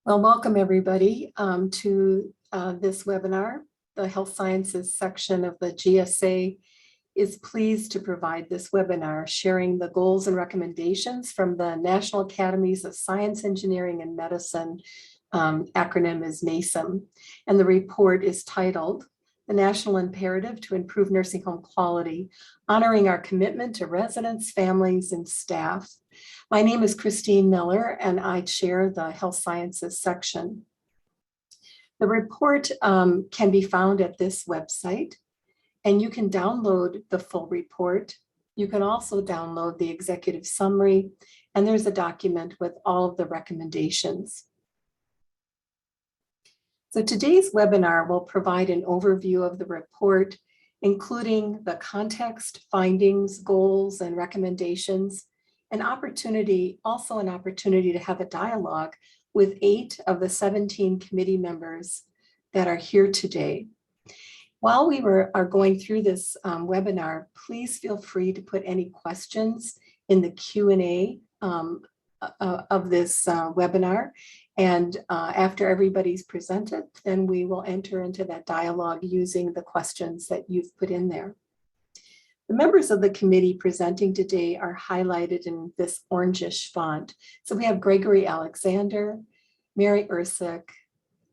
Well, welcome everybody to this webinar. The Health Sciences section of the GSA is pleased to provide this webinar sharing the goals and recommendations from the National Academies of Science, Engineering, and Medicine, acronym is NASEM. And the report is titled, The National Imperative to Improve Nursing Home Quality, Honoring Our Commitment to Residents, Families, and Staff. My name is Christine Miller, and I chair the Health Sciences section. The report can be found at this website, and you can download the full report. You can also download the executive summary, and there's a document with all of the recommendations. So today's webinar will provide an overview of the report, including the context, findings, goals, and recommendations. An opportunity to have a dialogue with 8 of the 17 committee members that are here today. While we are going through this webinar, please feel free to put any questions in the Q&A of this webinar. And after everybody's presented, then we will enter into that dialogue using the questions that you've put in there. The members of the committee presenting today are highlighted in this orangish font. So we have Gregory Alexander, Mary Ursick,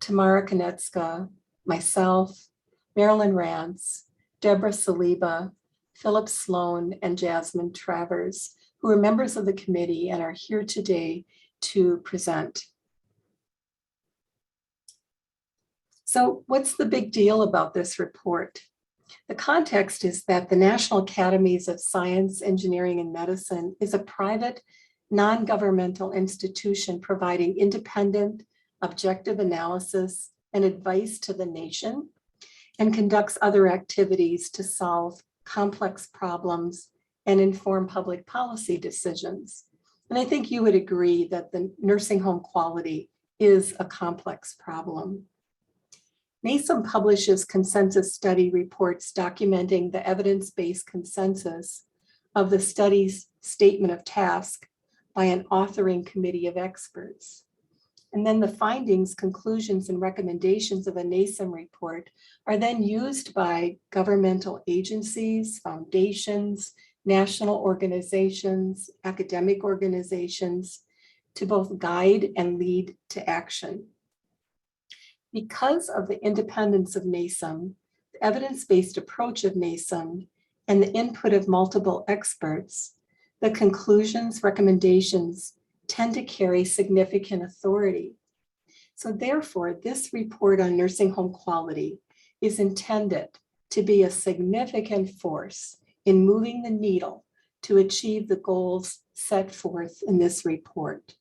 Tamara Konecka, myself, Marilyn Rance, Deborah Saliba, Philip Sloan, and Jasmine Travers, who are members of the committee and are here today to present. So what's the big deal about this report? The context is that the National Academies of Science, Engineering, and Medicine is a private, non-governmental institution providing independent, objective analysis and advice to the nation, and conducts other activities to solve complex problems and inform public policy decisions. And I think you would agree that the nursing home quality is a complex problem. NASEM publishes consensus study reports documenting the evidence-based consensus of the study's statement of task by an authoring committee of experts. And then the findings, conclusions, and recommendations of a NASEM report are then used by governmental agencies, foundations, national organizations, academic organizations to both guide and lead to action. Because of the independence of NASEM, the evidence-based approach of NASEM, and the input of multiple experts, the conclusions, recommendations tend to carry significant authority. So therefore, this report on nursing home quality is intended to be a significant force in moving the needle to achieve the goals set forth in this report.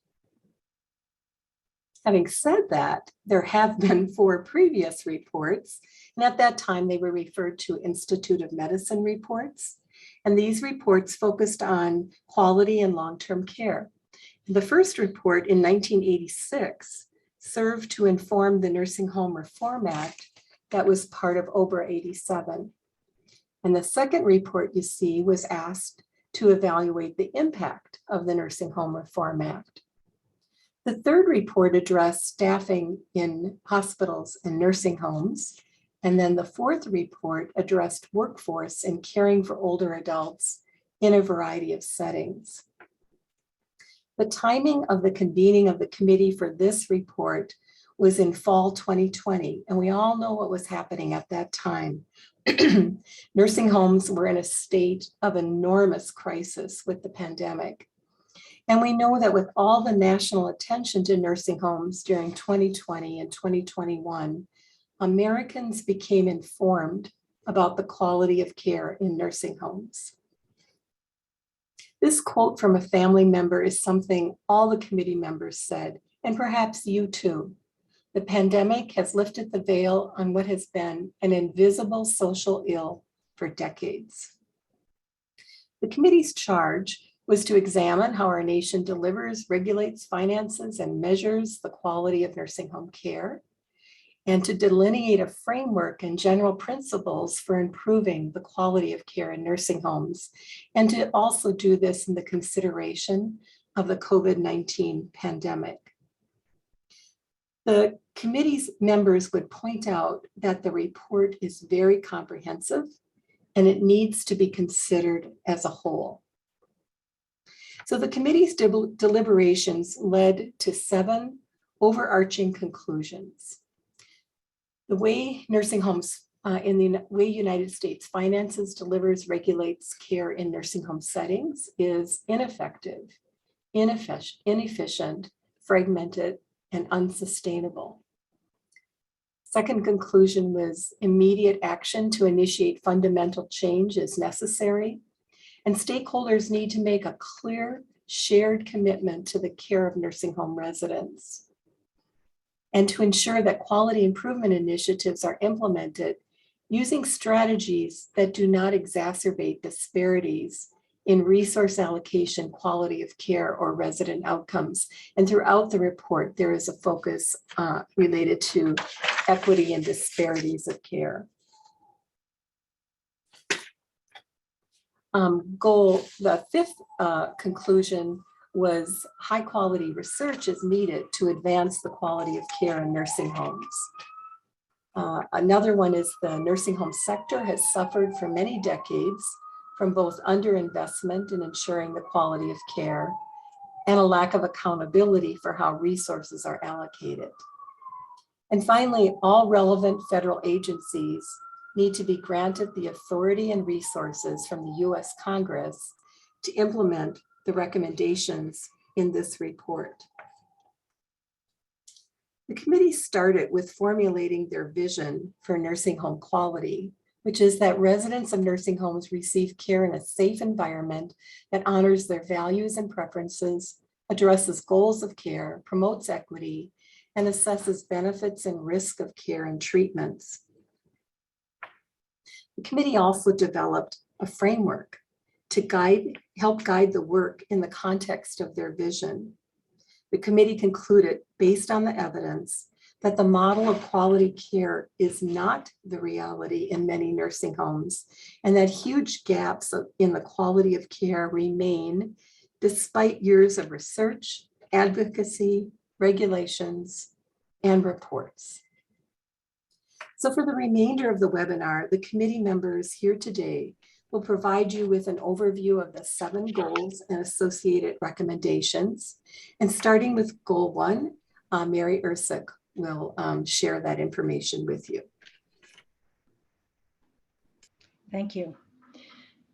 Having said that, there have been 4 previous reports, and at that time they were referred to Institute of Medicine reports, and these reports focused on quality and long-term care. The first report in 1986 served to inform the Nursing Home Reform Act that was part of OBRA 87. And the second report you see was asked to evaluate the impact of the Nursing Home Reform Act. The third report addressed staffing in hospitals and nursing homes. And then the fourth report addressed workforce and caring for older adults in a variety of settings. The timing of the convening of the committee for this report was in fall 2020, and we all know what was happening at that time. Nursing homes were in a state of enormous crisis with the pandemic. And we know that with all the national attention to nursing homes during 2020 and 2021, Americans became informed about the quality of care in nursing homes. This quote from a family member is something all the committee members said, and perhaps you too. The pandemic has lifted the veil on what has been an invisible social ill for decades. The committee's charge was to examine how our nation delivers, regulates, finances, and measures the quality of nursing home care, and to delineate a framework and general principles for improving the quality of care in nursing homes, and to also do this in the consideration of the COVID-19 pandemic. The committee's members would point out that the report is very comprehensive and it needs to be considered as a whole. So the committee's deliberations led to 7 overarching conclusions. The way nursing homes in the way United States finances, delivers, regulates care in nursing home settings is ineffective, inefficient, fragmented, and unsustainable. Second conclusion was immediate action to initiate fundamental change is necessary, and stakeholders need to make a clear, shared commitment to the care of nursing home residents, and to ensure that quality improvement initiatives are implemented using strategies that do not exacerbate disparities in resource allocation, quality of care, or resident outcomes. And throughout the report, there is a focus related to equity and disparities of care. The 5th conclusion was high quality research is needed to advance the quality of care in nursing homes. Another one is the nursing home sector has suffered for many decades from both underinvestment in ensuring the quality of care and a lack of accountability for how resources are allocated. And finally, all relevant federal agencies need to be granted the authority and resources from the US Congress to implement the recommendations in this report. The committee started with formulating their vision for nursing home quality, which is that residents of nursing homes receive care in a safe environment that honors their values and preferences, addresses goals of care, promotes equity, and assesses benefits and risk of care and treatments. The committee also developed a framework to help guide the work in the context of their vision. The committee concluded, based on the evidence, that the model of quality care is not the reality in many nursing homes, and that huge gaps in the quality of care remain despite years of research, advocacy, regulations, and reports. So for the remainder of the webinar, the committee members here today will provide you with an overview of the 7 goals and associated recommendations. And starting with goal 1, Mary Ersick will share that information with you. Thank you.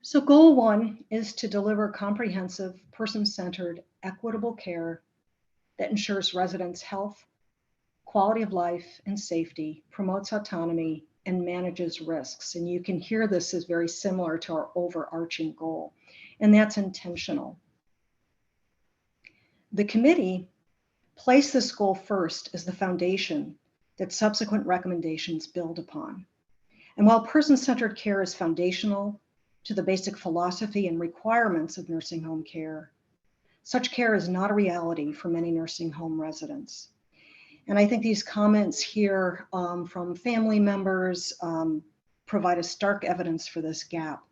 So goal 1 is to deliver comprehensive, person-centered, equitable care that ensures residents' health, quality of life, and safety, promotes autonomy, and manages risks. And you can hear this is very similar to our overarching goal, and that's intentional. The committee placed this goal first as the foundation that subsequent recommendations build upon. And while person-centered care is foundational to the basic philosophy and requirements of nursing home care, such care is not a reality for many nursing home residents. And I think these comments here from family members provide a stark evidence for this gap.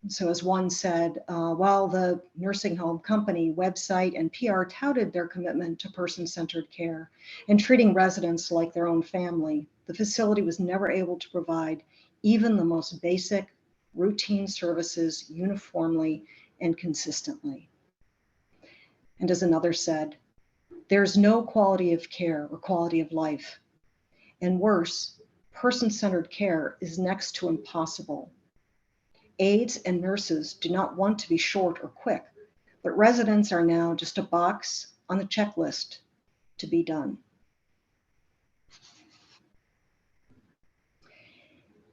And so as one said, while the nursing home company, website, and PR touted their commitment to person-centered care and treating residents like their own family, the facility was never able to provide even the most basic routine services uniformly and consistently. And as another said, there's no quality of care or quality of life. And worse, person-centered care is next to impossible. Aides and nurses do not want to be short or quick, but residents are now just a box on the checklist to be done.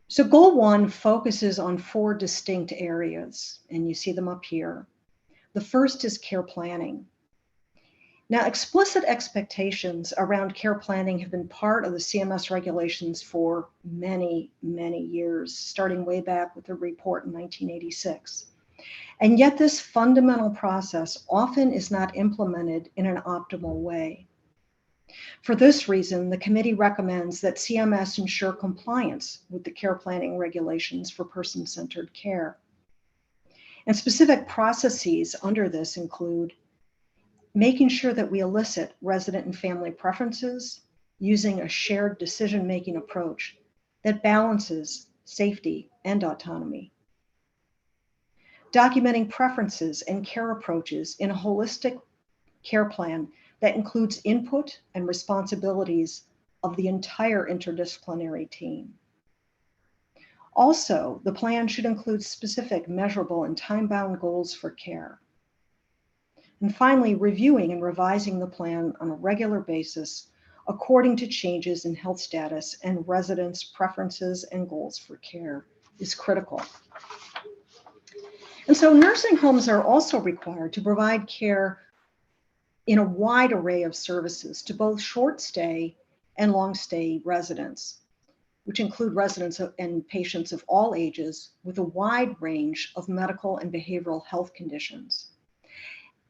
So goal 1 focuses on 4 distinct areas, and you see them up here. The first is care planning. Now, explicit expectations around care planning have been part of the CMS regulations for many, many years, starting way back with the report in 1986. And yet this fundamental process often is not implemented in an optimal way. For this reason, the committee recommends that CMS ensure compliance with the care planning regulations for person-centered care. And specific processes under this include making sure that we elicit resident and family preferences, using a shared decision-making approach that balances safety and autonomy. Documenting preferences and care approaches in a holistic care plan that includes input and responsibilities of the entire interdisciplinary team. Also, the plan should include specific, measurable, and time-bound goals for care. And finally, reviewing and revising the plan on a regular basis according to changes in health status and residents' preferences and goals for care is critical. And so nursing homes are also required to provide care in a wide array of services to both short stay and long stay residents, which include residents and patients of all ages with a wide range of medical and behavioral health conditions.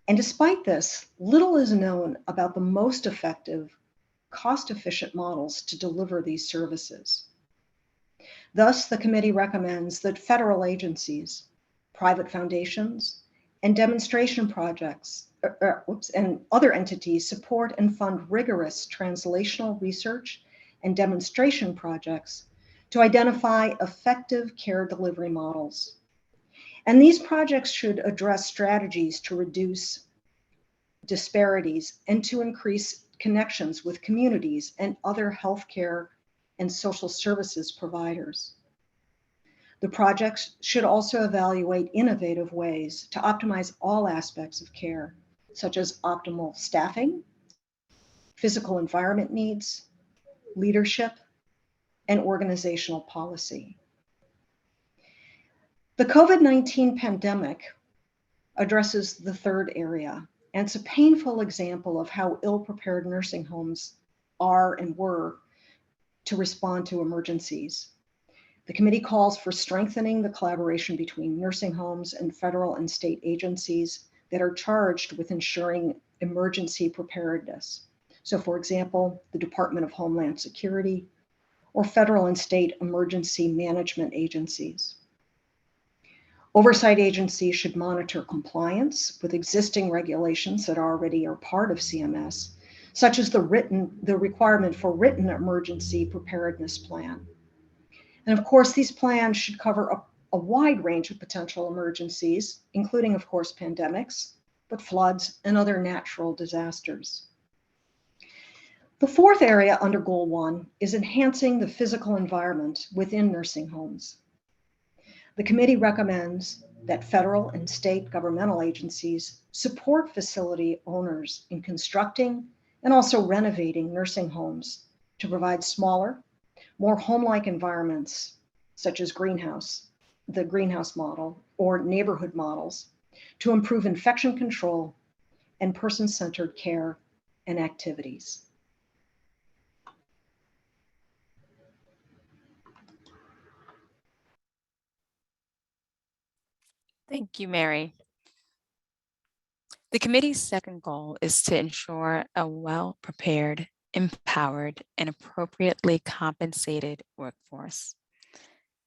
And despite this, little is known about the most effective, cost-efficient models to deliver these services. Thus, the committee recommends that federal agencies, private foundations, and demonstration projects and other entities support and fund rigorous translational research and demonstration projects to identify effective care delivery models. And these projects should address strategies to reduce disparities and to increase connections with communities and other healthcare and social services providers. The projects should also evaluate innovative ways to optimize all aspects of care, such as optimal staffing, physical environment needs, leadership, and organizational policy. The COVID-19 pandemic addresses the third area, and it's a painful example of how ill-prepared nursing homes are and were to respond to emergencies. The committee calls for strengthening the collaboration between nursing homes and federal and state agencies that are charged with ensuring emergency preparedness. So for example, the Department of Homeland Security or federal and state emergency management agencies. Oversight agencies should monitor compliance with existing regulations that already are part of CMS, such as the requirement for written emergency preparedness plan. And of course, these plans should cover a wide range of potential emergencies, including, of course, pandemics, but floods and other natural disasters. The fourth area under Goal 1 is enhancing the physical environment within nursing homes. The committee recommends that federal and state governmental agencies support facility owners in constructing and also renovating nursing homes to provide smaller, more home-like environments, such as the greenhouse model, or neighborhood models, to improve infection control and person-centered care and activities. Thank you, Mary. The committee's second goal is to ensure a well-prepared, empowered, and appropriately compensated workforce.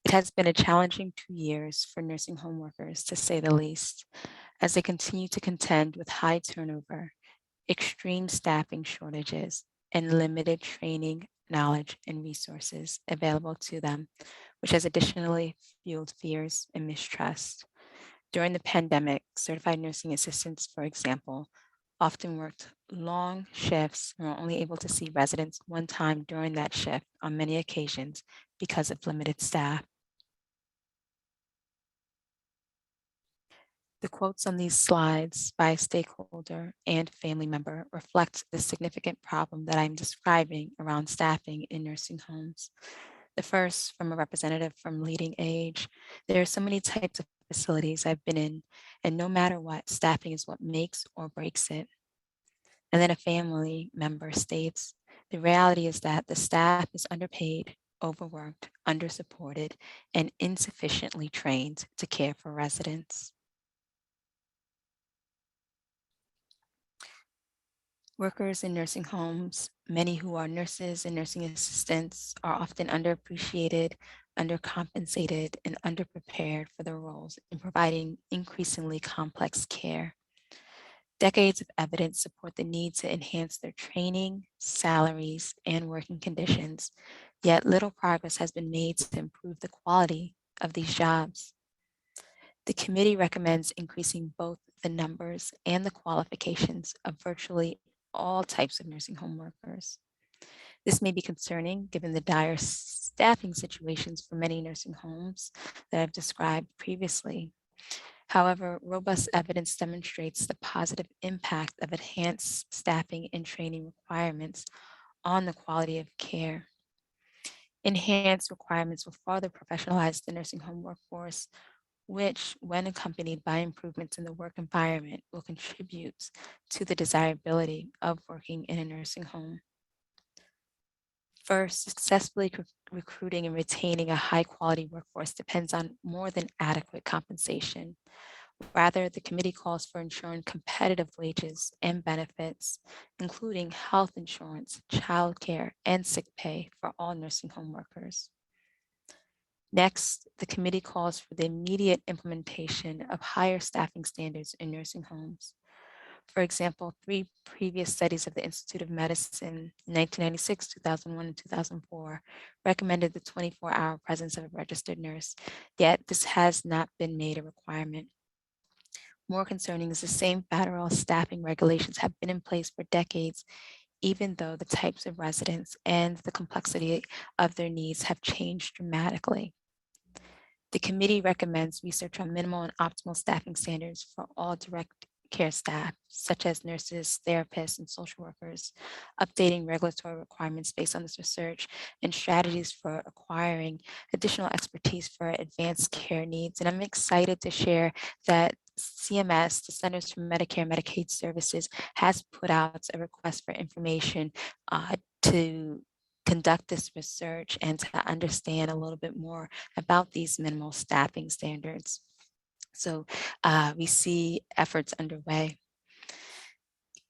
It has been a challenging 2 years for nursing home workers, to say the least, as they continue to contend with high turnover, extreme staffing shortages, and limited training, knowledge, and resources available to them, which has additionally fueled fears and mistrust. During the pandemic, certified nursing assistants, for example, often worked long shifts and were only able to see residents one time during that shift on many occasions because of limited staff. The quotes on these slides by a stakeholder and family member reflect the significant problem that I'm describing around staffing in nursing homes. The first from a representative from Leading Age: there are so many types of facilities I've been in, and no matter what, staffing is what makes or breaks it. And then a family member states, the reality is that the staff is underpaid, overworked, undersupported, and insufficiently trained to care for residents. Workers in nursing homes, many who are nurses and nursing assistants, are often underappreciated, undercompensated, and underprepared for their roles in providing increasingly complex care. Decades of evidence support the need to enhance their training, salaries, and working conditions, yet little progress has been made to improve the quality of these jobs. The committee recommends increasing both the numbers and the qualifications of virtually all types of nursing home workers. This may be concerning given the dire staffing situations for many nursing homes that I've described previously. However, robust evidence demonstrates the positive impact of enhanced staffing and training requirements on the quality of care. Enhanced requirements will further professionalize the nursing home workforce, which, when accompanied by improvements in the work environment, will contribute to the desirability of working in a nursing home. First, successfully recruiting and retaining a high-quality workforce depends on more than adequate compensation. Rather, the committee calls for ensuring competitive wages and benefits, including health insurance, childcare, and sick pay for all nursing home workers. Next, the committee calls for the immediate implementation of higher staffing standards in nursing homes. For example, 3 previous studies of the Institute of Medicine in 1996, 2001, and 2004 recommended the 24-hour presence of a registered nurse, yet this has not been made a requirement. More concerning is the same federal staffing regulations have been in place for decades, even though the types of residents and the complexity of their needs have changed dramatically. The committee recommends research on minimal and optimal staffing standards for all direct care staff, such as nurses, therapists, and social workers, updating regulatory requirements based on this research, and strategies for acquiring additional expertise for advanced care needs. And I'm excited to share that CMS, the Centers for Medicare and Medicaid Services, has put out a request for information to conduct this research and to understand a little bit more about these minimal staffing standards. So we see efforts underway.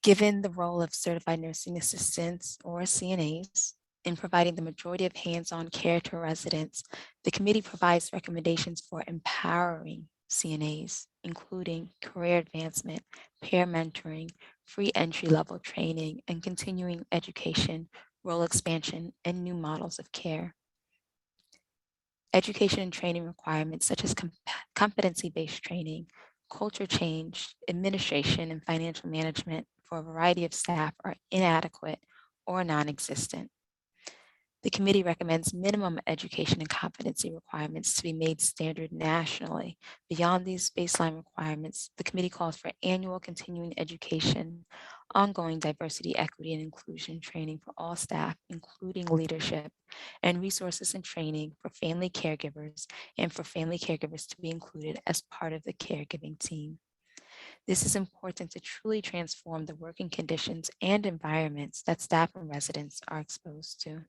Given the role of certified nursing assistants or CNAs in providing the majority of hands-on care to residents, the committee provides recommendations for empowering CNAs, including career advancement, peer mentoring, free entry-level training, and continuing education, role expansion, and new models of care. Education and training requirements such as competency-based training, culture change, administration, and financial management for a variety of staff are inadequate or non-existent. The committee recommends minimum education and competency requirements to be made standard nationally. Beyond these baseline requirements, the committee calls for annual continuing education, ongoing diversity, equity, and inclusion training for all staff, including leadership, and resources and training for family caregivers and for family caregivers to be included as part of the caregiving team. This is important to truly transform the working conditions and environments that staff and residents are exposed to.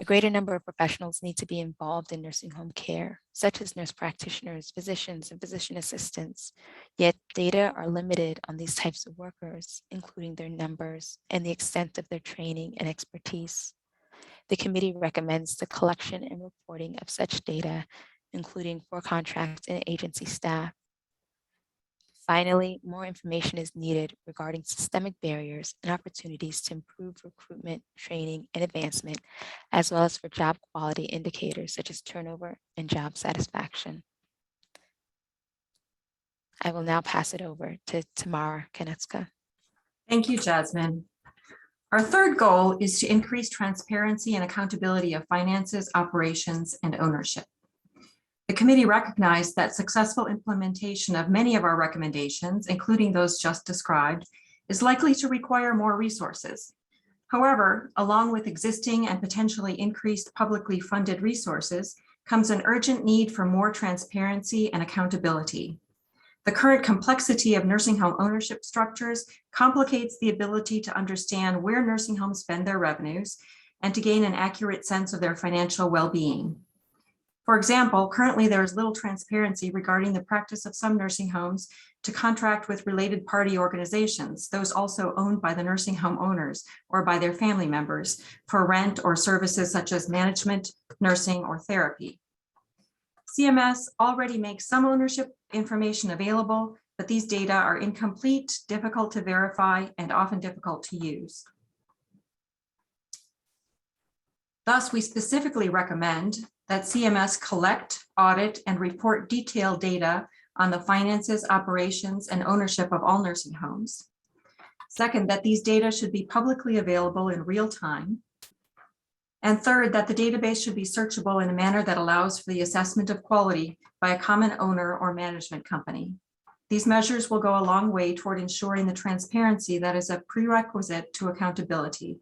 A greater number of professionals need to be involved in nursing home care, such as nurse practitioners, physicians, and physician assistants. Yet data are limited on these types of workers, including their numbers and the extent of their training and expertise. The committee recommends the collection and reporting of such data, including for contract and agency staff. Finally, more information is needed regarding systemic barriers and opportunities to improve recruitment, training, and advancement, as well as for job quality indicators such as turnover and job satisfaction. I will now pass it over to Tamara Konecka. Thank you, Jasmine. Our third goal is to increase transparency and accountability of finances, operations, and ownership. The committee recognized that successful implementation of many of our recommendations, including those just described, is likely to require more resources. However, along with existing and potentially increased publicly funded resources comes an urgent need for more transparency and accountability. The current complexity of nursing home ownership structures complicates the ability to understand where nursing homes spend their revenues and to gain an accurate sense of their financial well-being. For example, currently there is little transparency regarding the practice of some nursing homes to contract with related party organizations, those also owned by the nursing home owners or by their family members, for rent or services such as management, nursing, or therapy. CMS already makes some ownership information available, but these data are incomplete, difficult to verify, and often difficult to use. Thus, we specifically recommend that CMS collect, audit, and report detailed data on the finances, operations, and ownership of all nursing homes. Second, that these data should be publicly available in real time. And third, that the database should be searchable in a manner that allows for the assessment of quality by a common owner or management company. These measures will go a long way toward ensuring the transparency that is a prerequisite to accountability.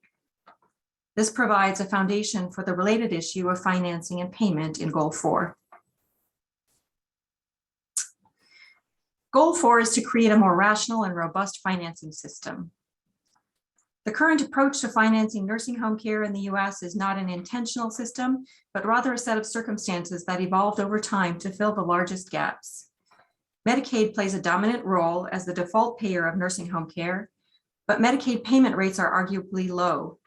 This provides a foundation for the related issue of financing and payment in Goal 4. Goal 4 is to create a more rational and robust financing system. The current approach to financing nursing home care in the US is not an intentional system, but rather a set of circumstances that evolved over time to fill the largest gaps. Medicaid plays a dominant role as the default payer of nursing home care, but Medicaid payment rates are arguably low.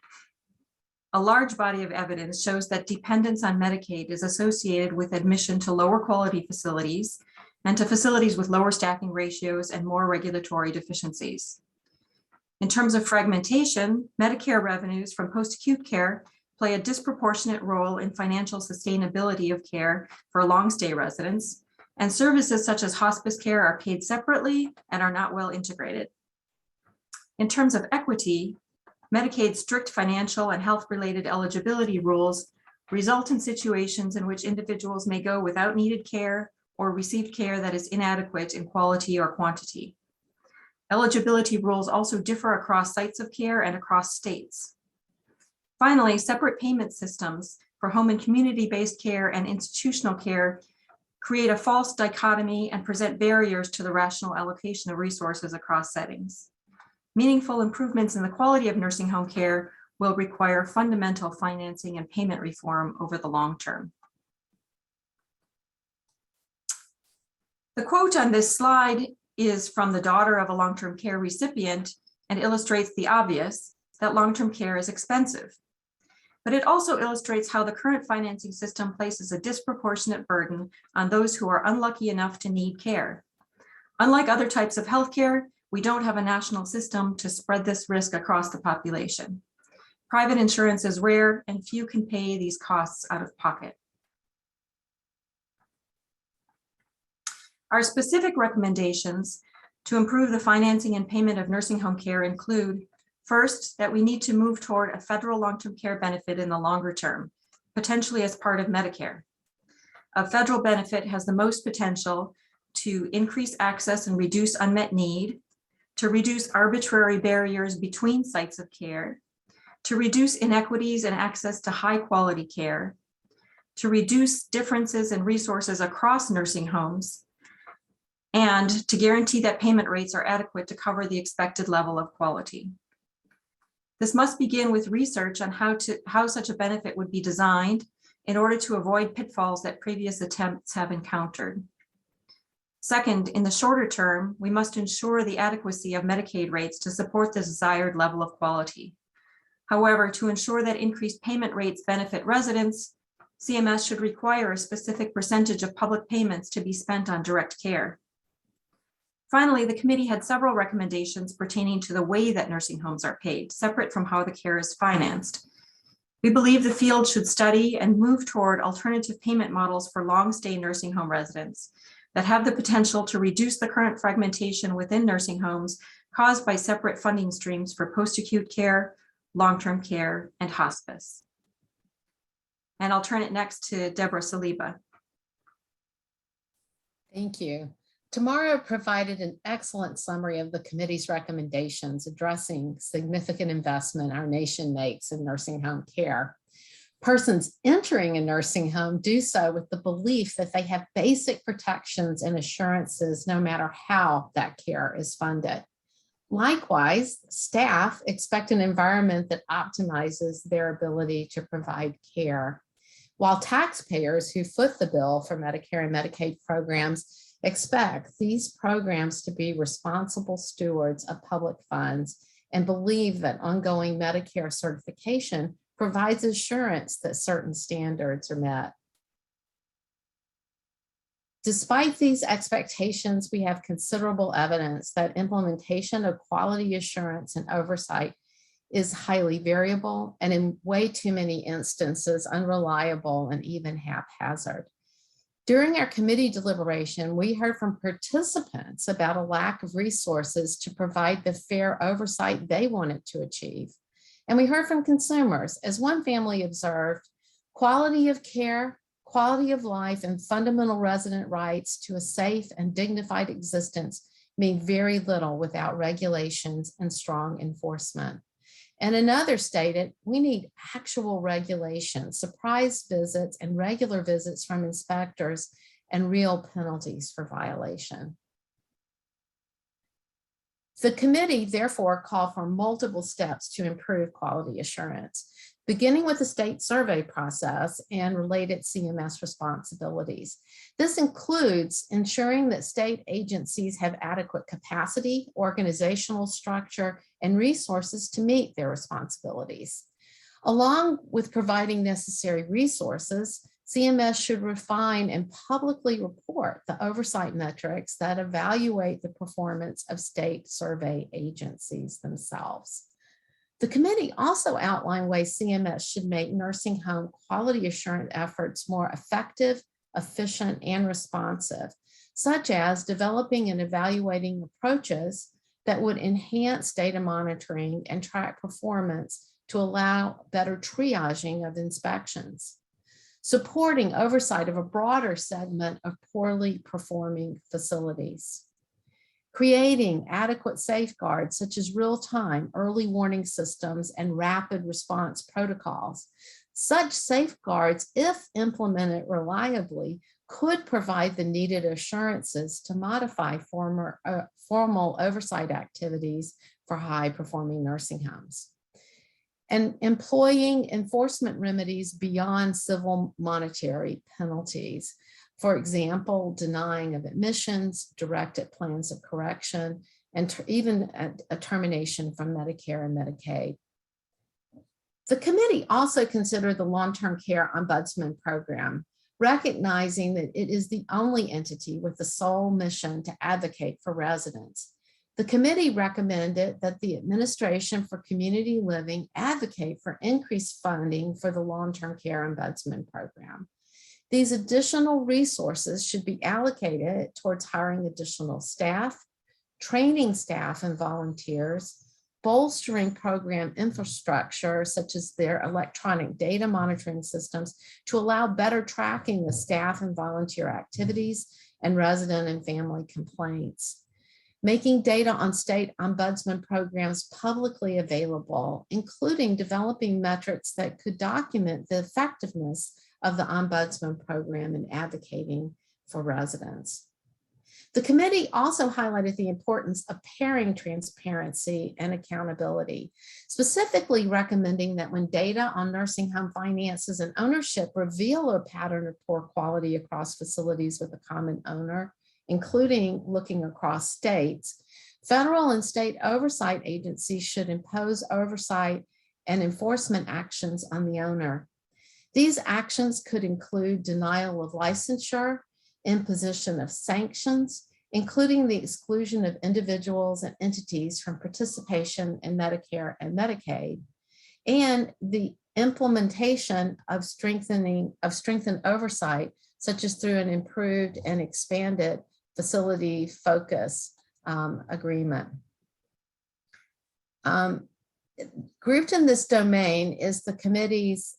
A large body of evidence shows that dependence on Medicaid is associated with admission to lower quality facilities and to facilities with lower staffing ratios and more regulatory deficiencies. In terms of fragmentation, Medicare revenues from post-acute care play a disproportionate role in financial sustainability of care for long-stay residents, and services such as hospice care are paid separately and are not well integrated. In terms of equity, Medicaid's strict financial and health-related eligibility rules result in situations in which individuals may go without needed care or receive care that is inadequate in quality or quantity. Eligibility rules also differ across sites of care and across states. Finally, separate payment systems for home and community-based care and institutional care create a false dichotomy and present barriers to the rational allocation of resources across settings. Meaningful improvements in the quality of nursing home care will require fundamental financing and payment reform over the long term. The quote on this slide is from the daughter of a long-term care recipient and illustrates the obvious, that long-term care is expensive. But it also illustrates how the current financing system places a disproportionate burden on those who are unlucky enough to need care. Unlike other types of healthcare, we don't have a national system to spread this risk across the population. Private insurance is rare and few can pay these costs out of pocket. Our specific recommendations to improve the financing and payment of nursing home care include, first, that we need to move toward a federal long-term care benefit in the longer term, potentially as part of Medicare. A federal benefit has the most potential to increase access and reduce unmet need, to reduce arbitrary barriers between sites of care, to reduce inequities in access to high quality care, to reduce differences in resources across nursing homes, and to guarantee that payment rates are adequate to cover the expected level of quality. This must begin with research on how such a benefit would be designed in order to avoid pitfalls that previous attempts have encountered. Second, in the shorter term, we must ensure the adequacy of Medicaid rates to support the desired level of quality. However, to ensure that increased payment rates benefit residents, CMS should require a specific percentage of public payments to be spent on direct care. Finally, the committee had several recommendations pertaining to the way that nursing homes are paid, separate from how the care is financed. We believe the field should study and move toward alternative payment models for long-stay nursing home residents that have the potential to reduce the current fragmentation within nursing homes caused by separate funding streams for post-acute care, long-term care, and hospice. And I'll turn it next to Deborah Saliba. Thank you. Tamara provided an excellent summary of the committee's recommendations addressing significant investment our nation makes in nursing home care. Persons entering a nursing home do so with the belief that they have basic protections and assurances no matter how that care is funded. Likewise, staff expect an environment that optimizes their ability to provide care, while taxpayers who foot the bill for Medicare and Medicaid programs expect these programs to be responsible stewards of public funds and believe that ongoing Medicare certification provides assurance that certain standards are met. Despite these expectations, we have considerable evidence that implementation of quality assurance and oversight is highly variable and in way too many instances unreliable and even haphazard. During our committee deliberation, we heard from participants about a lack of resources to provide the fair oversight they wanted to achieve. And we heard from consumers, as one family observed, quality of care, quality of life, and fundamental resident rights to a safe and dignified existence mean very little without regulations and strong enforcement. And another stated, we need actual regulations, surprise visits, and regular visits from inspectors, and real penalties for violation. The committee therefore called for multiple steps to improve quality assurance, beginning with the state survey process and related CMS responsibilities. This includes ensuring that state agencies have adequate capacity, organizational structure, and resources to meet their responsibilities. Along with providing necessary resources, CMS should refine and publicly report the oversight metrics that evaluate the performance of state survey agencies themselves. The committee also outlined ways CMS should make nursing home quality assurance efforts more effective, efficient, and responsive, such as developing and evaluating approaches that would enhance data monitoring and track performance to allow better triaging of inspections, supporting oversight of a broader segment of poorly performing facilities, creating adequate safeguards such as real-time early warning systems and rapid response protocols. Such safeguards, if implemented reliably, could provide the needed assurances to modify formal oversight activities for high-performing nursing homes. And employing enforcement remedies beyond civil monetary penalties. For example, denying of admissions, directed plans of correction, and even a termination from Medicare and Medicaid. The committee also considered the long-term care ombudsman program, recognizing that it is the only entity with the sole mission to advocate for residents. The committee recommended that the Administration for Community Living advocate for increased funding for the long-term care ombudsman program. These additional resources should be allocated towards hiring additional staff, training staff and volunteers, bolstering program infrastructure, such as their electronic data monitoring systems, to allow better tracking of staff and volunteer activities and resident and family complaints. Making data on state ombudsman programs publicly available, including developing metrics that could document the effectiveness of the ombudsman program in advocating for residents. The committee also highlighted the importance of pairing transparency and accountability, specifically recommending that when data on nursing home finances and ownership reveal a pattern of poor quality across facilities with a common owner, including looking across states, federal and state oversight agencies should impose oversight and enforcement actions on the owner. These actions could include denial of licensure, imposition of sanctions, including the exclusion of individuals and entities from participation in Medicare and Medicaid, and the implementation of strengthened oversight, such as through an improved and expanded facility focus agreement. Grouped in this domain is the committee's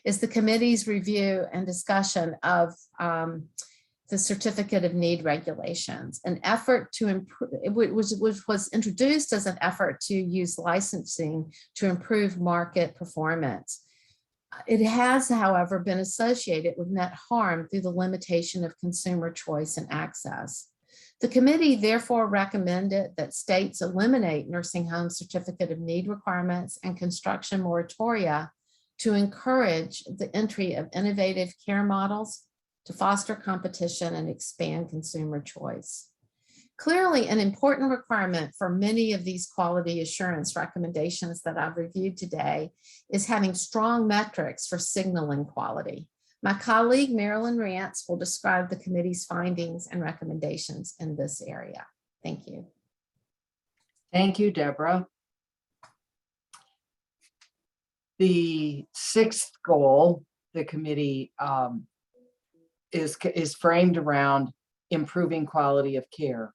is the committee's review and discussion of the Certificate of Need regulations, an effort to improve, which was introduced as an effort to use licensing to improve market performance. It has, however, been associated with net harm through the limitation of consumer choice and access. The committee therefore recommended that states eliminate nursing home Certificate of Need requirements and construction moratoria to encourage the entry of innovative care models, to foster competition and expand consumer choice. Clearly, an important requirement for many of these quality assurance recommendations that I've reviewed today is having strong metrics for signaling quality. My colleague, Marilyn Rantz, will describe the committee's findings and recommendations in this area. Thank you. Thank you, Deborah. The sixth goal, the committee is framed around improving quality of care.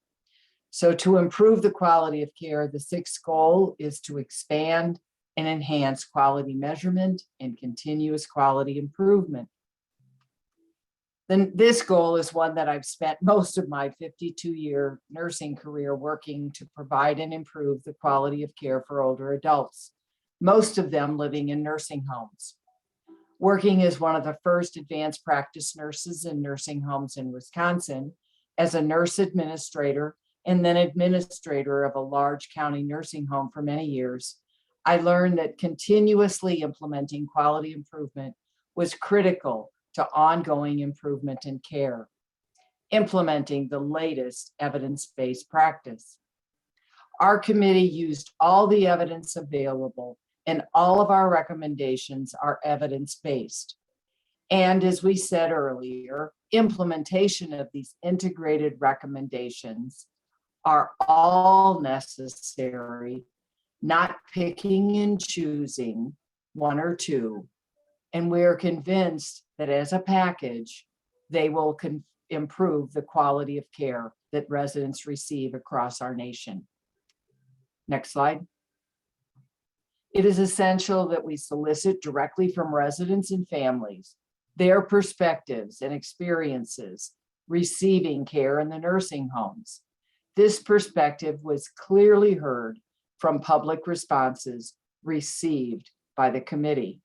So to improve the quality of care, the sixth goal is to expand and enhance quality measurement and continuous quality improvement. Then this goal is one that I've spent most of my 52-year nursing career working to provide and improve the quality of care for older adults, most of them living in nursing homes. Working as one of the first advanced practice nurses in nursing homes in Wisconsin, as a nurse administrator, and then administrator of a large county nursing home for many years, I learned that continuously implementing quality improvement was critical to ongoing improvement in care, implementing the latest evidence-based practice. Our committee used all the evidence available, and all of our recommendations are evidence-based. And as we said earlier, implementation of these integrated recommendations are all necessary, not picking and choosing one or two. And we're convinced that as a package, they will improve the quality of care that residents receive across our nation. Next slide. It is essential that we solicit directly from residents and families their perspectives and experiences receiving care in the nursing homes. This perspective was clearly heard from public responses received by the committee.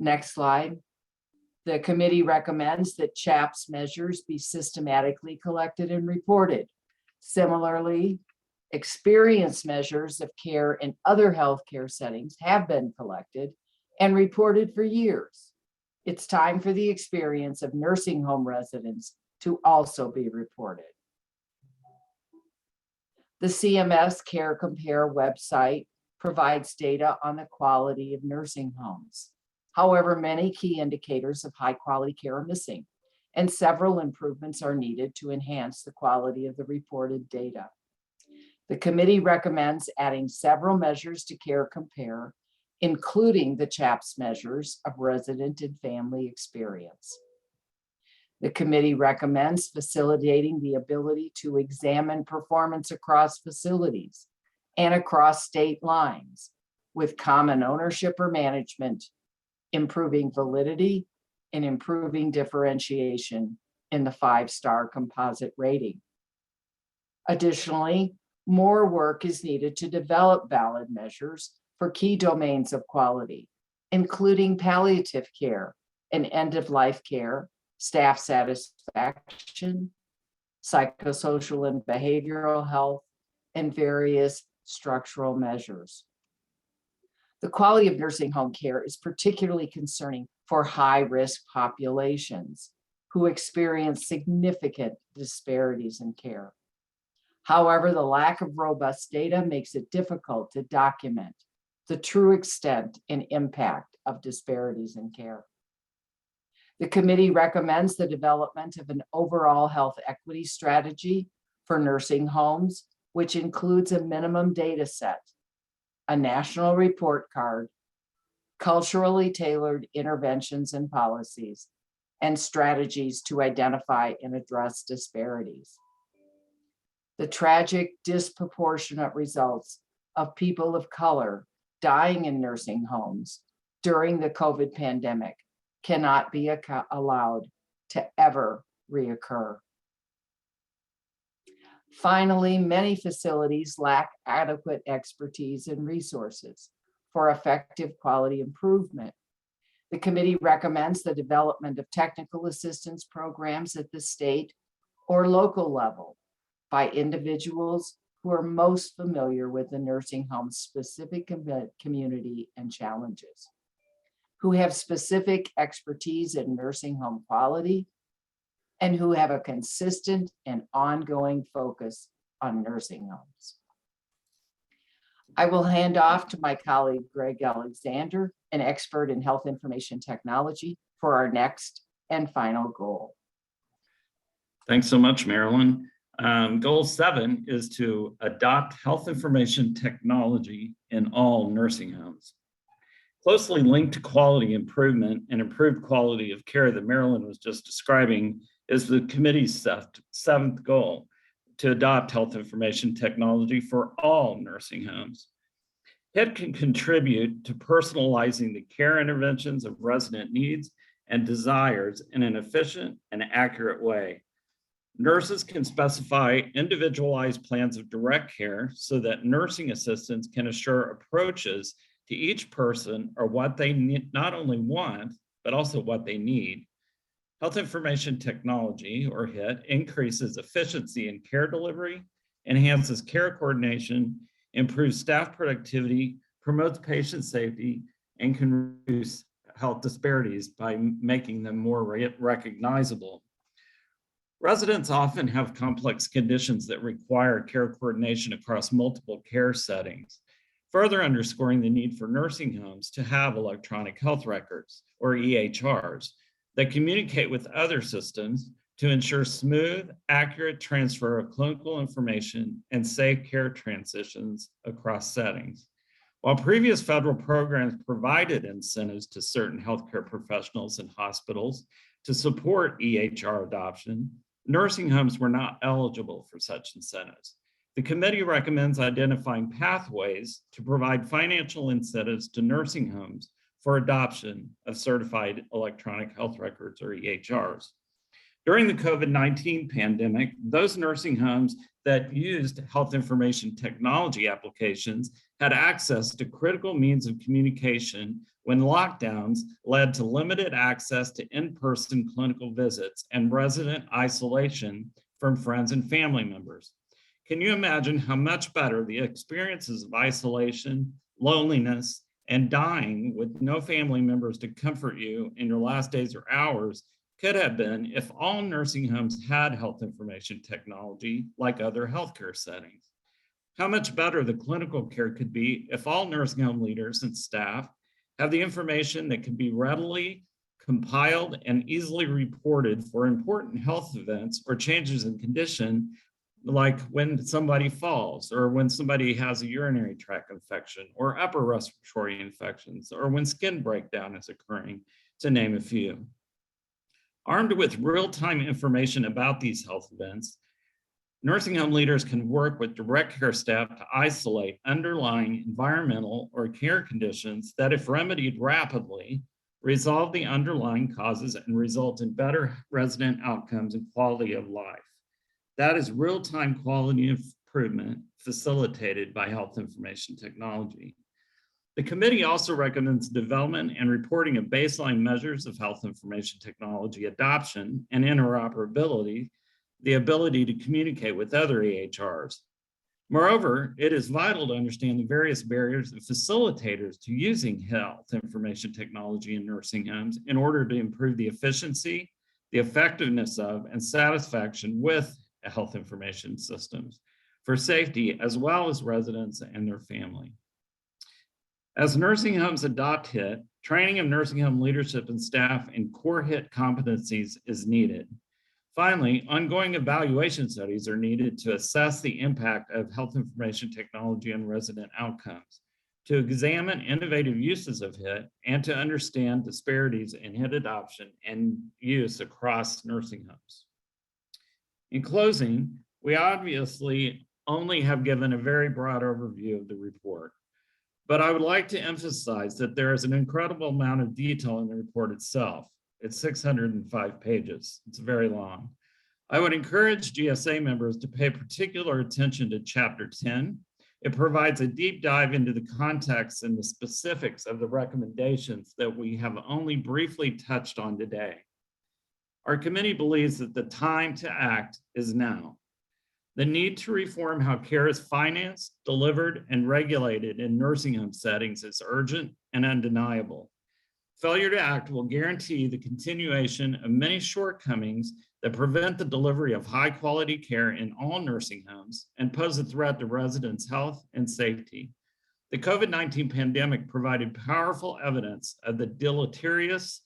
Next slide. The committee recommends that CHAPS measures be systematically collected and reported. Similarly, experience measures of care in other healthcare settings have been collected and reported for years. It's time for the experience of nursing home residents to also be reported. The CMS Care Compare website provides data on the quality of nursing homes. However, many key indicators of high quality care are missing, and several improvements are needed to enhance the quality of the reported data. The committee recommends adding several measures to Care Compare, including the CHAPS measures of resident and family experience. The committee recommends facilitating the ability to examine performance across facilities and across state lines with common ownership or management, improving validity and improving differentiation in the 5-star composite rating. Additionally, more work is needed to develop valid measures for key domains of quality, including palliative care and end-of-life care, staff satisfaction, psychosocial and behavioral health, and various structural measures. The quality of nursing home care is particularly concerning for high-risk populations who experience significant disparities in care. However, the lack of robust data makes it difficult to document the true extent and impact of disparities in care. The committee recommends the development of an overall health equity strategy for nursing homes, which includes a minimum data set, a national report card, culturally tailored interventions and policies, and strategies to identify and address disparities. The tragic disproportionate results of people of color dying in nursing homes during the COVID pandemic cannot be allowed to ever reoccur. Finally, many facilities lack adequate expertise and resources for effective quality improvement. The committee recommends the development of technical assistance programs at the state or local level by individuals who are most familiar with the nursing home's specific community and challenges, who have specific expertise in nursing home quality, and who have a consistent and ongoing focus on nursing homes. I will hand off to my colleague, Greg Alexander, an expert in health information technology, for our next and final goal. Thanks so much, Marilyn. Goal 7 is to adopt health information technology in all nursing homes. Closely linked to quality improvement and improved quality of care that Marilyn was just describing is the committee's 7th goal, to adopt health information technology for all nursing homes. HIT can contribute to personalizing the care interventions of resident needs and desires in an efficient and accurate way. Nurses can specify individualized plans of direct care so that nursing assistants can assure approaches to each person or what they need, not only want, but also what they need. Health information technology, or HIT, increases efficiency in care delivery, enhances care coordination, improves staff productivity, promotes patient safety, and can reduce health disparities by making them more recognizable. Residents often have complex conditions that require care coordination across multiple care settings, further underscoring the need for nursing homes to have electronic health records, or EHRs, that communicate with other systems to ensure smooth, accurate transfer of clinical information and safe care transitions across settings. While previous federal programs provided incentives to certain healthcare professionals and hospitals to support EHR adoption, nursing homes were not eligible for such incentives. The committee recommends identifying pathways to provide financial incentives to nursing homes for adoption of certified electronic health records, or EHRs. During the COVID-19 pandemic, those nursing homes that used health information technology applications had access to critical means of communication when lockdowns led to limited access to in-person clinical visits and resident isolation from friends and family members. Can you imagine how much better the experiences of isolation, loneliness, and dying with no family members to comfort you in your last days or hours could have been if all nursing homes had health information technology like other healthcare settings? How much better the clinical care could be if all nursing home leaders and staff have the information that can be readily compiled and easily reported for important health events or changes in condition, like when somebody falls, or when somebody has a urinary tract infection, or upper respiratory infections, or when skin breakdown is occurring, to name a few. Armed with real-time information about these health events, nursing home leaders can work with direct care staff to isolate underlying environmental or care conditions that, if remedied rapidly, resolve the underlying causes and result in better resident outcomes and quality of life. That is real-time quality improvement facilitated by health information technology. The committee also recommends development and reporting of baseline measures of health information technology adoption and interoperability, the ability to communicate with other EHRs. Moreover, it is vital to understand the various barriers and facilitators to using health information technology in nursing homes in order to improve the efficiency, the effectiveness of, and satisfaction with health information systems for safety, as well as residents and their family. As nursing homes adopt HIT, training of nursing home leadership and staff in core HIT competencies is needed. Finally, ongoing evaluation studies are needed to assess the impact of health information technology on resident outcomes, to examine innovative uses of HIT, and to understand disparities in HIT adoption and use across nursing homes. In closing, we obviously only have given a very broad overview of the report, but I would like to emphasize that there is an incredible amount of detail in the report itself. It's 605 pages. It's very long. I would encourage GSA members to pay particular attention to Chapter 10. It provides a deep dive into the context and the specifics of the recommendations that we have only briefly touched on today. Our committee believes that the time to act is now. The need to reform how care is financed, delivered, and regulated in nursing home settings is urgent and undeniable. Failure to act will guarantee the continuation of many shortcomings that prevent the delivery of high-quality care in all nursing homes and pose a threat to residents' health and safety. The COVID-19 pandemic provided powerful evidence of the deleterious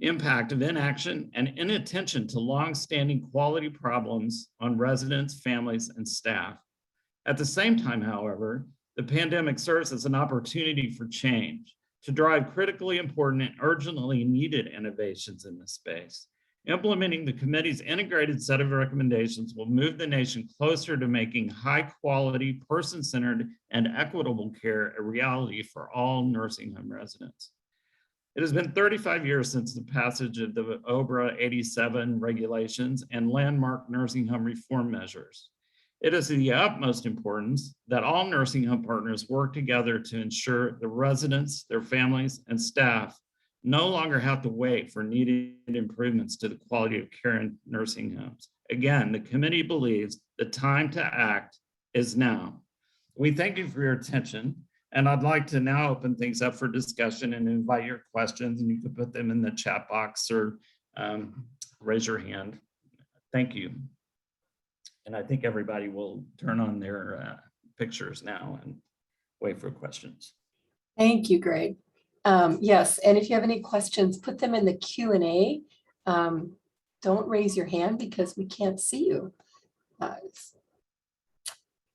impact of inaction and inattention to long-standing quality problems on residents, families, and staff. At the same time, however, the pandemic serves as an opportunity for change to drive critically important and urgently needed innovations in this space. Implementing the committee's integrated set of recommendations will move the nation closer to making high-quality, person-centered, and equitable care a reality for all nursing home residents. It has been 35 years since the passage of the OBRA 87 regulations and landmark nursing home reform measures. It is of the utmost importance that all nursing home partners work together to ensure the residents, their families, and staff no longer have to wait for needed improvements to the quality of care in nursing homes. Again, the committee believes the time to act is now. We thank you for your attention, and I'd like to now open things up for discussion and invite your questions, and you can put them in the chat box or raise your hand. Thank you. And I think everybody will turn on their pictures now and wait for questions. Thank you, Greg. Yes, and if you have any questions, put them in the Q&A. Don't raise your hand because we can't see you.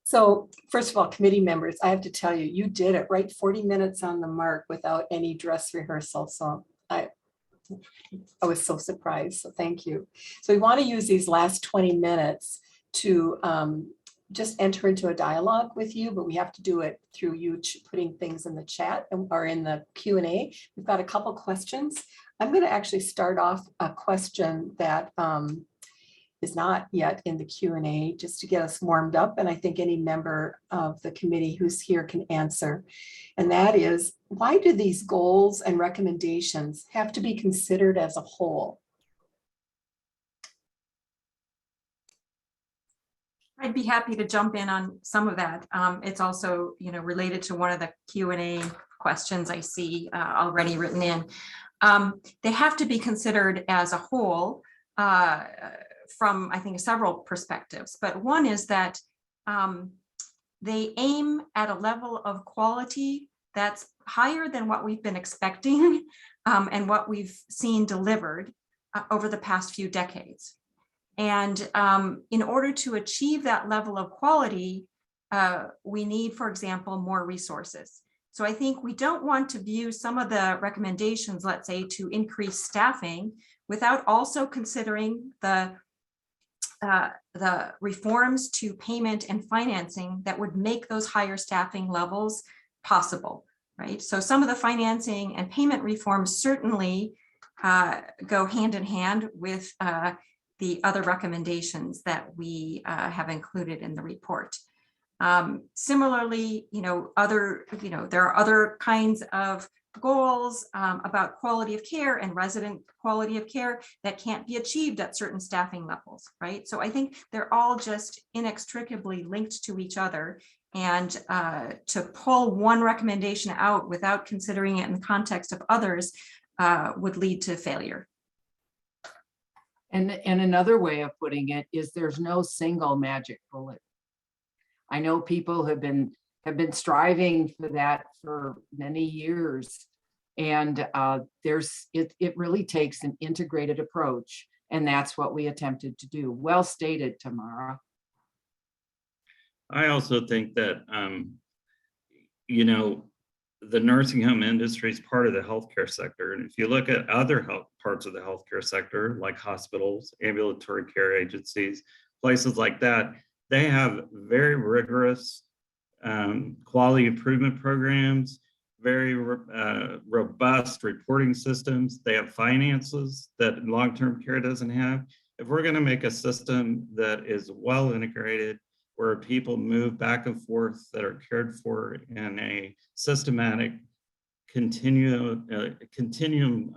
So first of all, committee members, I have to tell you, you did it right 40 minutes on the mark without any dress rehearsal. So I was so surprised, so thank you. So we want to use these last 20 minutes to just enter into a dialogue with you, but we have to do it through you putting things in the chat or in the Q&A. We've got a couple questions. I'm going to actually start off a question that is not yet in the Q&A just to get us warmed up, and I think any member of the committee who's here can answer. And that is, why do these goals and recommendations have to be considered as a whole? I'd be happy to jump in on some of that. It's also, related to one of the Q&A questions I see already written in. They have to be considered as a whole from, I think, several perspectives. But one is that they aim at a level of quality that's higher than what we've been expecting and what we've seen delivered over the past few decades. And in order to achieve that level of quality, we need, for example, more resources. So I think we don't want to view some of the recommendations, let's say, to increase staffing without also considering the reforms to payment and financing that would make those higher staffing levels possible, right? So some of the financing and payment reforms certainly go hand in hand with the other recommendations that we have included in the report. Similarly, there are other kinds of goals about quality of care and resident quality of care that can't be achieved at certain staffing levels, right? So I think they're all just inextricably linked to each other, and to pull one recommendation out without considering it in the context of others would lead to failure. And another way of putting it is there's no single magic bullet. I know people have been striving for that for many years, and it really takes an integrated approach, and that's what we attempted to do. Well stated, Tamara. I also think that the nursing home industry is part of the healthcare sector. And if you look at other parts of the healthcare sector, like hospitals, ambulatory care agencies, places like that, they have very rigorous quality improvement programs, very robust reporting systems. They have finances that long-term care doesn't have. If we're going to make a system that is well integrated, where people move back and forth, that are cared for in a systematic continuum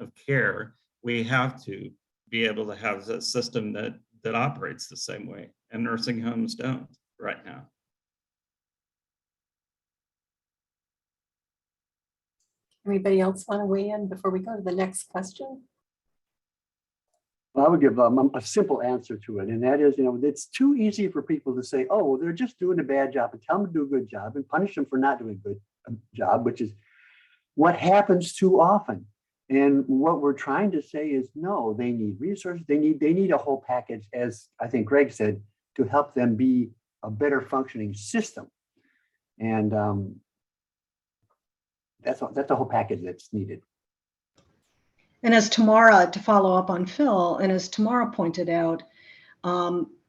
of care, we have to be able to have a system that operates the same way, and nursing homes don't right now. Anybody else want to weigh in before we go to the next question? Well, I would give a simple answer to it, and that is, it's too easy for people to say, oh, well, they're just doing a bad job, and tell them to do a good job and punish them for not doing a good job, which is what happens too often. And what we're trying to say is, no, they need resources. They need a whole package, as I think Greg said, to help them be a better functioning system. And that's a whole package that's needed. And as Tamara, to follow up on Phil, and as Tamara pointed out,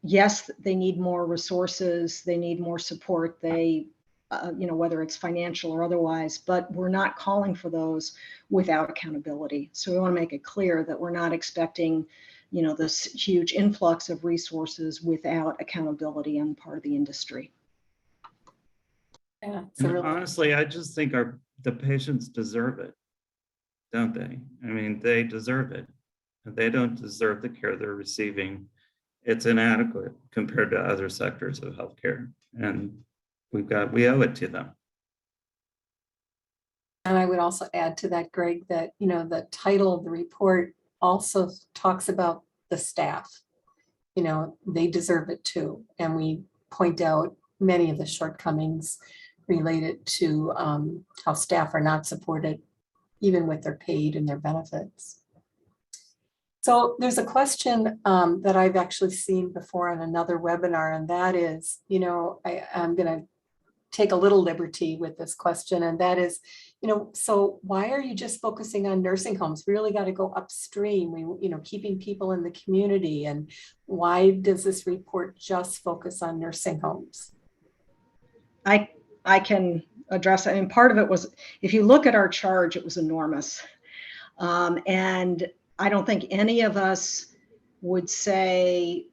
yes, they need more resources, they need more support, whether it's financial or otherwise, but we're not calling for those without accountability. So we want to make it clear that we're not expecting, this huge influx of resources without accountability on the part of the industry. Yeah, And honestly, I just think the patients deserve it, don't they? I mean, they deserve it. They don't deserve the care they're receiving. It's inadequate compared to other sectors of healthcare, and we owe it to them. And I would also add to that, Greg, that, the title of the report also talks about the staff. They deserve it too. And we point out many of the shortcomings related to how staff are not supported, even with their paid and their benefits. So there's a question that I've actually seen before on another webinar, and that is, I'm going to take a little liberty with this question, and that is, so why are you just focusing on nursing homes? We really got to go upstream, keeping people in the community. And why does this report just focus on nursing homes? I can address it. And part of it was, if you look at our charge, it was enormous. And I don't think any of us would say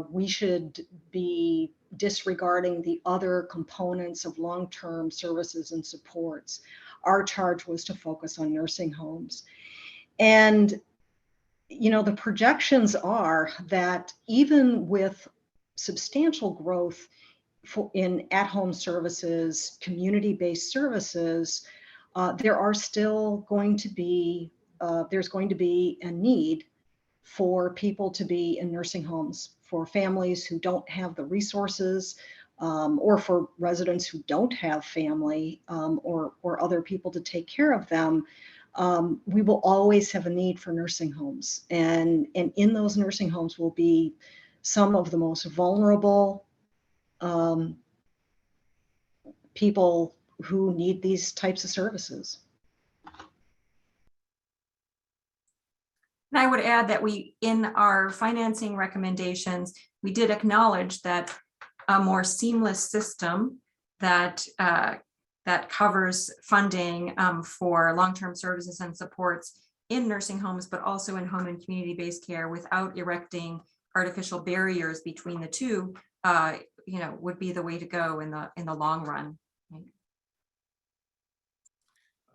we should be disregarding the other components of long-term services and supports. Our charge was to focus on nursing homes. And, the projections are that even with substantial growth in at-home services, community-based services, there are still going to be, there's going to be a need for people to be in nursing homes, for families who don't have the resources, or for residents who don't have family, or other people to take care of them. We will always have a need for nursing homes. And in those nursing homes will be some of the most vulnerable people who need these types of services. And I would add that in our financing recommendations, we did acknowledge that a more seamless system that covers funding for long-term services and supports in nursing homes, but also in home and community-based care without erecting artificial barriers between the two, would be the way to go in the long run.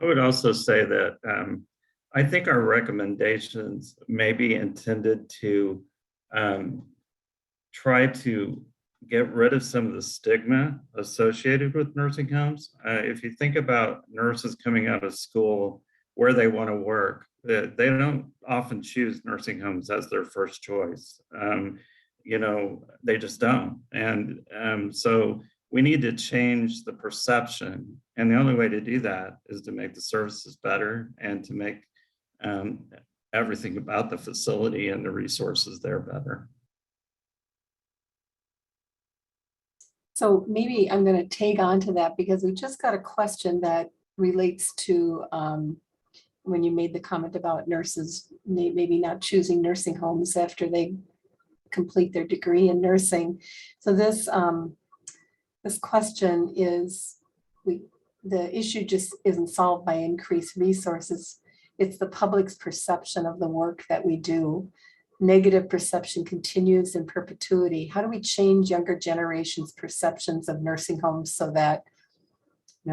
I would also say that I think our recommendations may be intended to try to get rid of some of the stigma associated with nursing homes. If you think about nurses coming out of school, where they want to work, they don't often choose nursing homes as their first choice. They just don't. And so we need to change the perception. And the only way to do that is to make the services better and to make everything about the facility and the resources there better. So maybe I'm going to tag on to that, because we just got a question that relates to when you made the comment about nurses maybe not choosing nursing homes after they complete their degree in nursing. So this question is, the issue just isn't solved by increased resources. It's the public's perception of the work that we do. Negative perception continues in perpetuity. How do we change younger generations' perceptions of nursing homes so that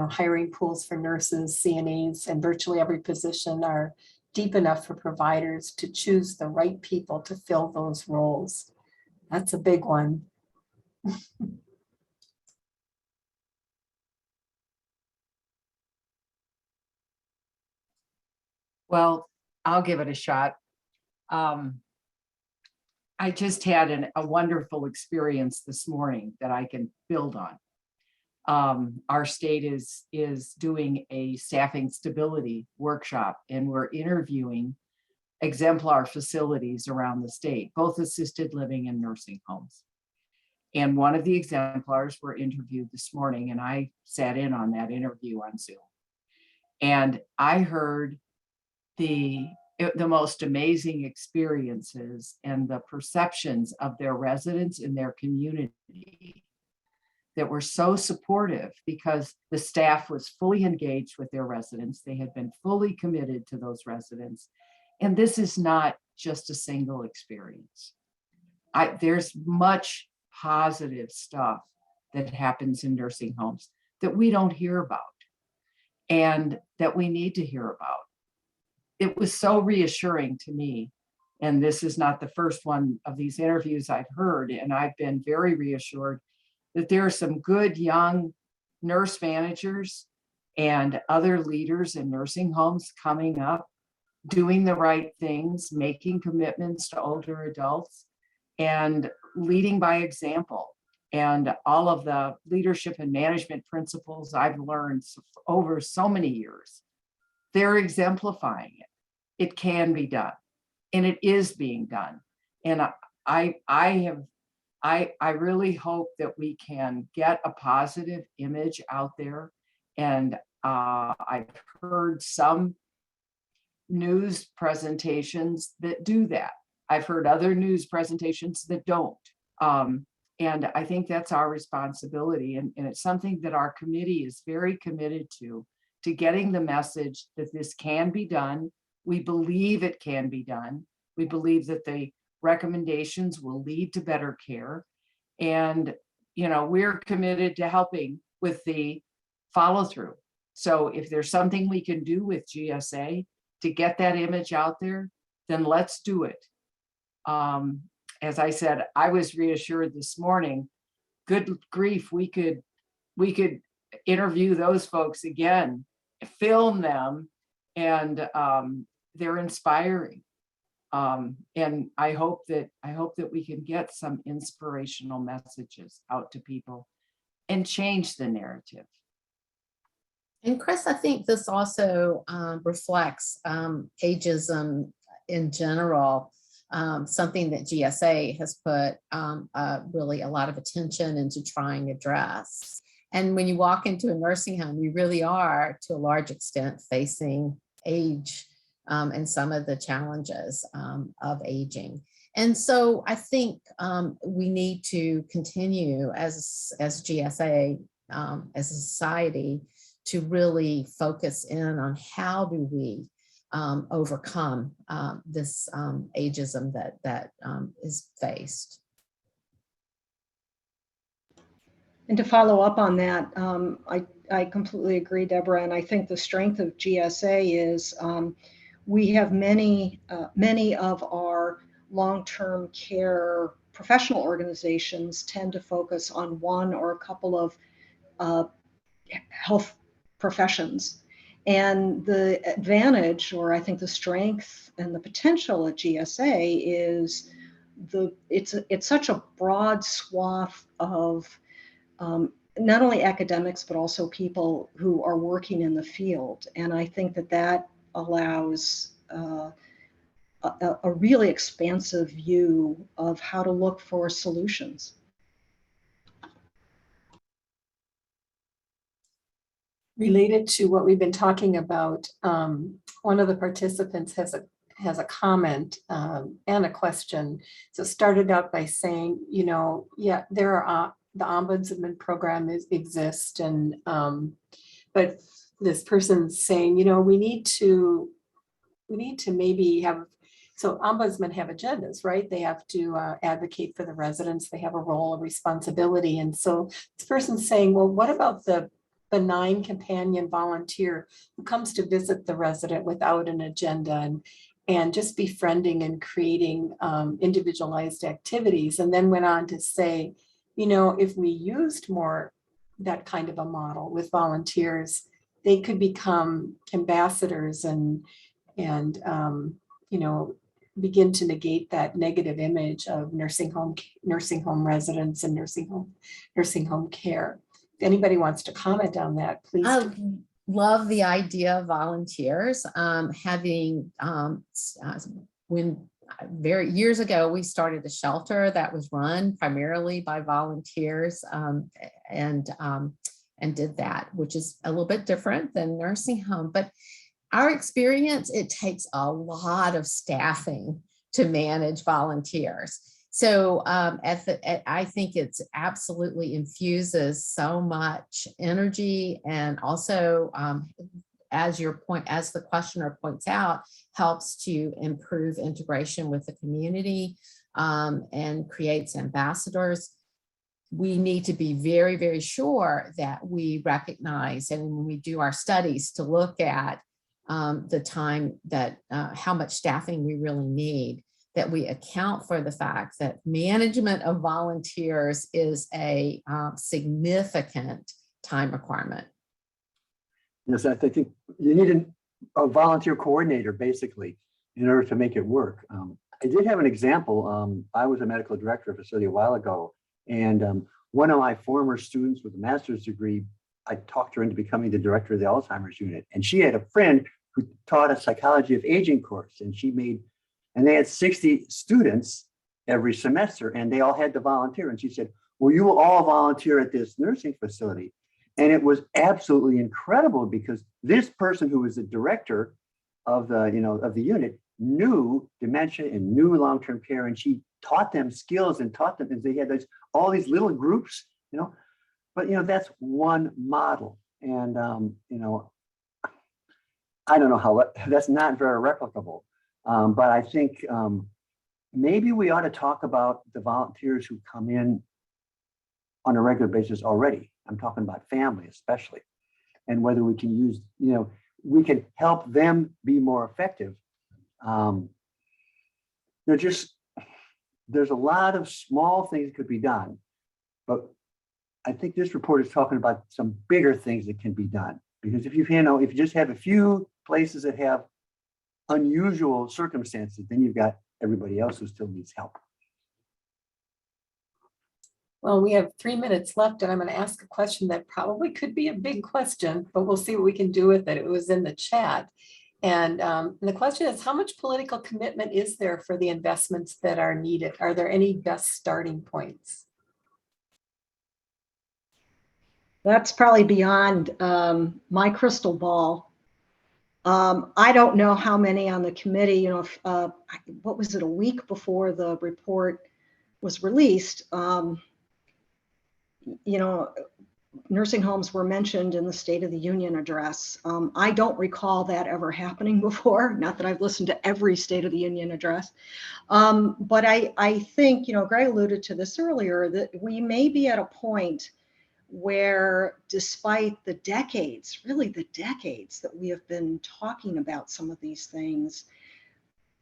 hiring pools for nurses, CNAs, and virtually every position are deep enough for providers to choose the right people to fill those roles? That's a big one. Well, I'll give it a shot. I just had a wonderful experience this morning that I can build on. Our state is doing a staffing stability workshop, and we're interviewing exemplar facilities around the state, both assisted living and nursing homes. And one of the exemplars were interviewed this morning, and I sat in on that interview on Zoom. And I heard the most amazing experiences and the perceptions of their residents in their community that were so supportive, because the staff was fully engaged with their residents. They had been fully committed to those residents. And this is not just a single experience. There's much positive stuff that happens in nursing homes that we don't hear about and that we need to hear about. It was so reassuring to me. And this is not the first one of these interviews I've heard, and I've been very reassured that there are some good young nurse managers and other leaders in nursing homes coming up, doing the right things, making commitments to older adults, and leading by example. And all of the leadership and management principles I've learned over so many years, they're exemplifying it. It can be done, and it is being done. And I really hope that we can get a positive image out there. And I've heard some news presentations that do that. I've heard other news presentations that don't. And I think that's our responsibility. And it's something that our committee is very committed to getting the message that this can be done. We believe it can be done. We believe that the recommendations will lead to better care. And, we're committed to helping with the follow through. So if there's something we can do with GSA to get that image out there, then let's do it. As I said, I was reassured this morning, good grief, we could interview those folks again, film them, and they're inspiring. And I hope that we can get some inspirational messages out to people and change the narrative. And Chris, I think this also reflects ageism in general, something that GSA has put really a lot of attention into trying to address. And when you walk into a nursing home, you really are, to a large extent, facing age and some of the challenges of aging. And so I think we need to continue as GSA, as a society, to really focus in on how do we overcome this ageism that is faced. And to follow up on that, I completely agree, Deborah. And I think the strength of GSA is we have many of our long-term care professional organizations tend to focus on one or a couple of health professions. And the advantage, or I think the strength and the potential at GSA is it's such a broad swath of not only academics, but also people who are working in the field. And I think that allows a really expansive view of how to look for solutions. Related to what we've been talking about, one of the participants has a comment and a question. So started out by saying, yeah, there are the ombudsman program exists, and but this person's saying, we need to maybe have, so ombudsmen have agendas, right? They have to advocate for the residents. They have a role, a responsibility. And so this person's saying, well, what about the benign companion volunteer who comes to visit the resident without an agenda and just befriending and creating individualized activities? And then went on to say, if we used more that kind of a model with volunteers, they could become ambassadors and begin to negate that negative image of nursing home residents and nursing home care. If anybody wants to comment on that, please. I love the idea of volunteers. Having when very years ago, we started a shelter that was run primarily by volunteers, and did that, which is a little bit different than nursing home. But our experience, it takes a lot of staffing to manage volunteers. So I think it's absolutely infuses so much energy, and also, as the questioner points out, helps to improve integration with the community, and creates ambassadors. We need to be very, very sure that we recognize, and when we do our studies, to look at the time that how much staffing we really need, that we account for the fact that management of volunteers is a significant time requirement. Yes, I think you need a volunteer coordinator, basically, in order to make it work. I did have an example. I was a medical director of a facility a while ago, and one of my former students with a master's degree, I talked her into becoming the director of the Alzheimer's unit. And she had a friend who taught a psychology of aging course, and they had 60 students every semester, and they all had to volunteer. And she said, well, you will all volunteer at this nursing facility. And it was absolutely incredible, because this person who was the director of the unit knew dementia and knew long-term care, and she taught them skills and taught them, and they had all these little groups, but that's one model. And I don't know how that's not very replicable. But I think maybe we ought to talk about the volunteers who come in on a regular basis already. I'm talking about family especially, and whether we can use, we can help them be more effective. There's a lot of small things that could be done, but I think this report is talking about some bigger things that can be done. Because if you just have a few places that have unusual circumstances, then you've got everybody else who still needs help. Well, we have 3 minutes left, and I'm going to ask a question that probably could be a big question, but we'll see what we can do with it. It was in the chat. And the question is, how much political commitment is there for the investments that are needed? Are there any best starting points? That's probably beyond my crystal ball. I don't know how many on the committee, what was it, a week before the report was released, nursing homes were mentioned in the State of the Union address. I don't recall that ever happening before, not that I've listened to every State of the Union address. But I think, Greg alluded to this earlier, that we may be at a point where, despite the decades, really the decades that we have been talking about some of these things,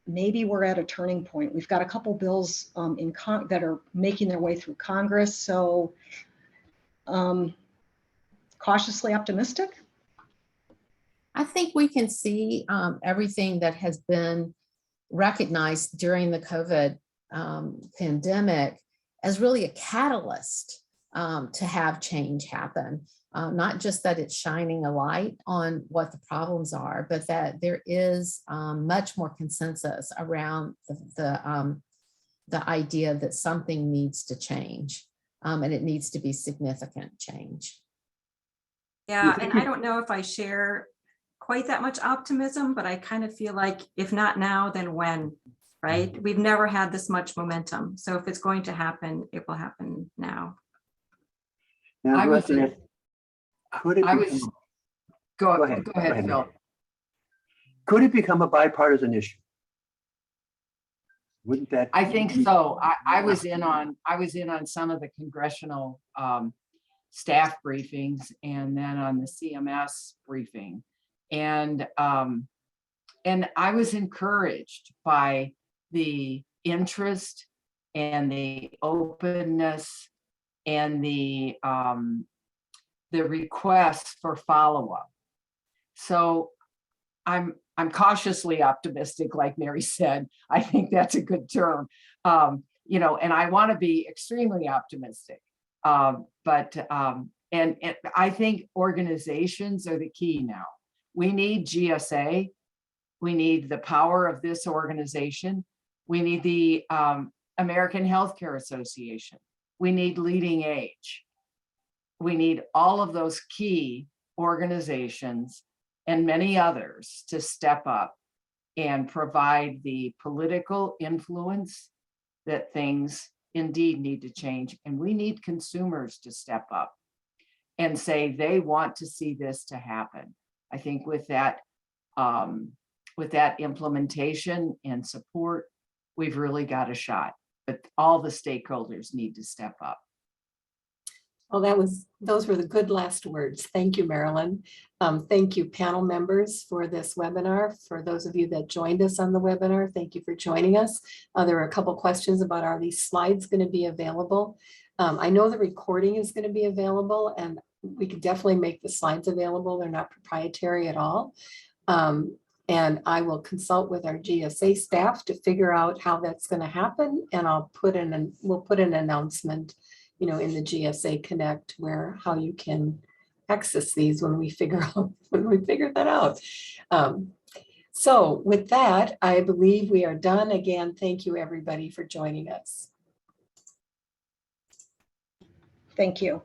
maybe we're at a turning point. We've got a couple bills that are making their way through Congress. So cautiously optimistic. I think we can see everything that has been recognized during the COVID pandemic as really a catalyst to have change happen. Not just that it's shining a light on what the problems are, but that there is much more consensus around the idea that something needs to change, and it needs to be significant change. Yeah, and I don't know if I share quite that much optimism, but I kind of feel like if not now, then when, right? We've never had this much momentum. So if it's going to happen, it will happen now. Now, I was, go ahead, Phil. Could it become a bipartisan issue? Wouldn't that? I think so. I was in on some of the congressional staff briefings, and then on the CMS briefing, and I was encouraged by the interest and the openness and the requests for follow-up. So I'm I'm cautiously optimistic, like Mary said. I think that's a good term. You know, and I want to be extremely optimistic. And I think organizations are the key now. We need GSA. We need the power of this organization. We need the American Healthcare Association. We need Leading Age. We need all of those key organizations and many others to step up and provide the political influence that things indeed need to change. And we need consumers to step up and say they want to see this to happen. I think with that implementation and support, we've really got a shot. But all the stakeholders need to step up. Well, those were the good last words. Thank you, Marilyn. Thank you, panel members, for this webinar. For those of you that joined us on the webinar, thank you for joining us. There were a couple questions about, are these slides going to be available? I know the recording is going to be available, and we could definitely make the slides available. They're not proprietary at all. And I will consult with our GSA staff to figure out how that's going to happen. And we'll put an announcement, you know, in the GSA Connect how you can access these when we figure that out. So with that, I believe we are done. Again, thank you everybody for joining us. Thank you.